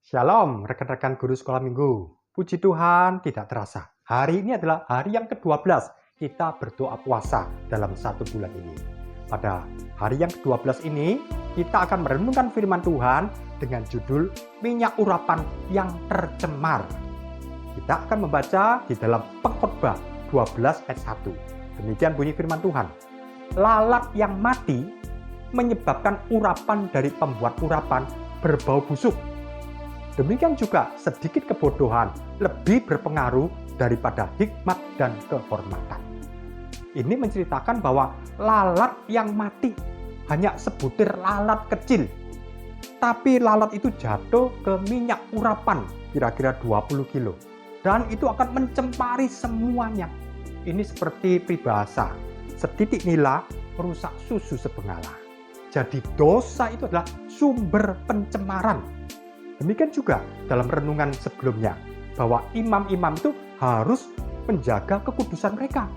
Shalom rekan-rekan guru sekolah minggu. Puji Tuhan tidak terasa. Hari ini adalah hari yang ke-12 kita berdoa puasa dalam satu bulan ini. Pada hari yang ke-12 ini kita akan merenungkan firman Tuhan dengan judul minyak urapan yang tercemar. Kita akan membaca di dalam Pengkhotbah 12 ayat 1. Demikian bunyi firman Tuhan. Lalat yang mati menyebabkan urapan dari pembuat urapan berbau busuk. Demikian juga sedikit kebodohan lebih berpengaruh daripada hikmat dan kehormatan. Ini menceritakan bahwa lalat yang mati hanya sebutir lalat kecil. Tapi lalat itu jatuh ke minyak urapan kira-kira 20 kilo. Dan itu akan mencemari semuanya. Ini seperti peribahasa, setitik nila merusak susu sebengala. Jadi dosa itu adalah sumber pencemaran. Demikian juga dalam renungan sebelumnya, bahwa imam-imam itu harus menjaga kekudusan mereka.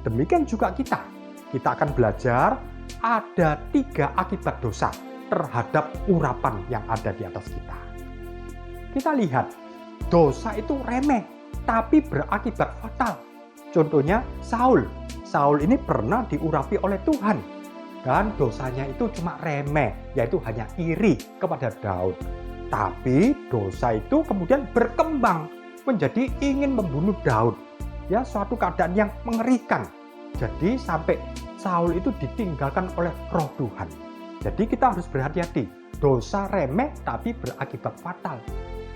Demikian juga kita. Kita akan belajar ada 3 akibat dosa terhadap urapan yang ada di atas kita. Kita lihat, dosa itu remeh, tapi berakibat fatal. Contohnya Saul. Saul ini pernah diurapi oleh Tuhan. Dan dosanya itu cuma remeh, yaitu hanya iri kepada Daud. Tapi dosa itu kemudian berkembang menjadi ingin membunuh Daud. Ya, suatu keadaan yang mengerikan. Jadi sampai Saul itu ditinggalkan oleh Roh Tuhan. Jadi kita harus berhati-hati. Dosa remeh tapi berakibat fatal.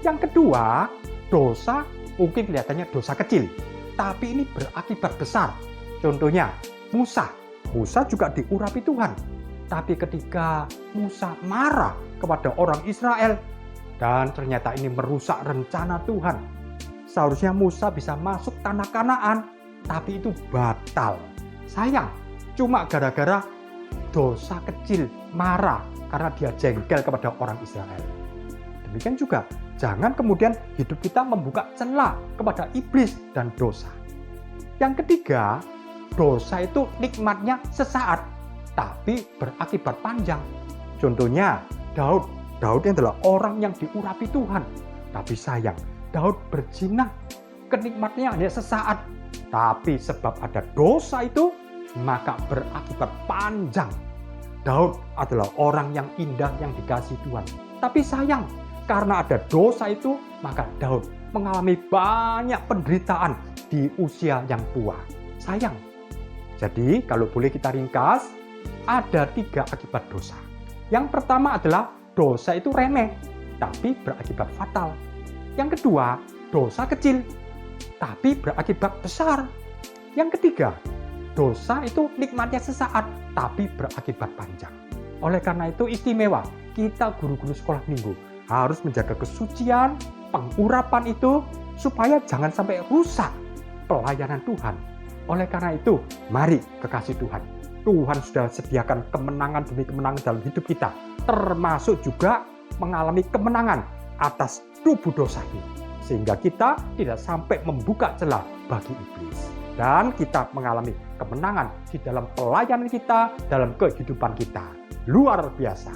Yang kedua, dosa mungkin kelihatannya dosa kecil, tapi ini berakibat besar. Contohnya Musa. Musa juga diurapi Tuhan. Tapi ketika Musa marah kepada orang Israel, dan ternyata ini merusak rencana Tuhan. Seharusnya Musa bisa masuk tanah Kanaan, tapi itu batal. Sayang, cuma gara-gara dosa kecil, marah karena dia jengkel kepada orang Israel. Demikian juga, jangan kemudian hidup kita membuka celah kepada iblis dan dosa. Yang ketiga, dosa itu nikmatnya sesaat, tapi berakibat panjang. Contohnya, Daud ini adalah orang yang diurapi Tuhan. Tapi sayang, Daud berzina. Kenikmatnya hanya sesaat. Tapi sebab ada dosa itu, maka berakibat panjang. Daud adalah orang yang indah yang dikasihi Tuhan. Tapi sayang, karena ada dosa itu, maka Daud mengalami banyak penderitaan di usia yang tua. Sayang. Jadi, kalau boleh kita ringkas, ada 3 akibat dosa. Yang pertama adalah dosa itu remeh, tapi berakibat fatal. Yang kedua, dosa kecil, tapi berakibat besar. Yang ketiga, dosa itu nikmatnya sesaat, tapi berakibat panjang. Oleh karena itu istimewa, kita guru-guru sekolah minggu harus menjaga kesucian, pengurapan itu, supaya jangan sampai rusak pelayanan Tuhan. Oleh karena itu, mari kekasih Tuhan. Tuhan sudah sediakan kemenangan demi kemenangan dalam hidup kita, termasuk juga mengalami kemenangan atas tubuh dosa ini, sehingga kita tidak sampai membuka celah bagi iblis, dan kita mengalami kemenangan di dalam pelayanan kita, dalam kehidupan kita. Luar biasa.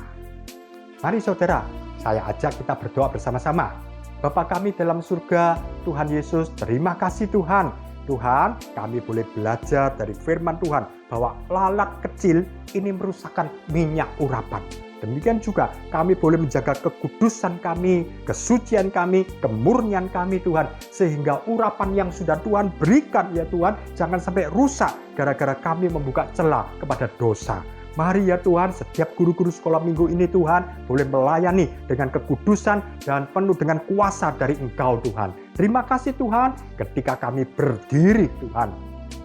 Mari saudara, saya ajak kita berdoa bersama-sama. Bapa kami dalam surga, Tuhan Yesus, terima kasih Tuhan. Tuhan, kami boleh belajar dari firman Tuhan bahwa lalat kecil ini merusakkan minyak urapan. Demikian juga kami boleh menjaga kekudusan kami, kesucian kami, kemurnian kami Tuhan. Sehingga urapan yang sudah Tuhan berikan ya Tuhan, jangan sampai rusak gara-gara kami membuka celah kepada dosa. Mari ya Tuhan, setiap guru-guru sekolah minggu ini Tuhan boleh melayani dengan kekudusan dan penuh dengan kuasa dari Engkau Tuhan. Terima kasih Tuhan ketika kami berdiri Tuhan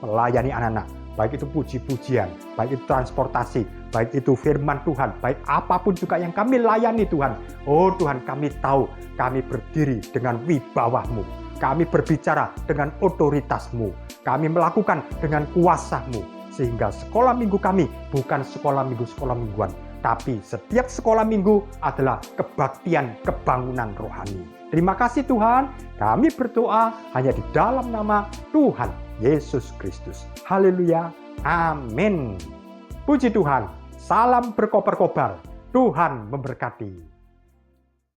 melayani anak-anak. Baik itu puji-pujian, baik itu transportasi, baik itu firman Tuhan, baik apapun juga yang kami layani Tuhan. Oh Tuhan, kami tahu kami berdiri dengan wibawa-Mu. Kami berbicara dengan otoritas-Mu. Kami melakukan dengan kuasa-Mu. Sehingga sekolah minggu kami bukan sekolah mingguan, tapi setiap sekolah minggu adalah kebaktian kebangunan rohani. Terima kasih Tuhan, kami berdoa hanya di dalam nama Tuhan Yesus Kristus. Haleluya, amin. Puji Tuhan, salam berkobar-kobar, Tuhan memberkati.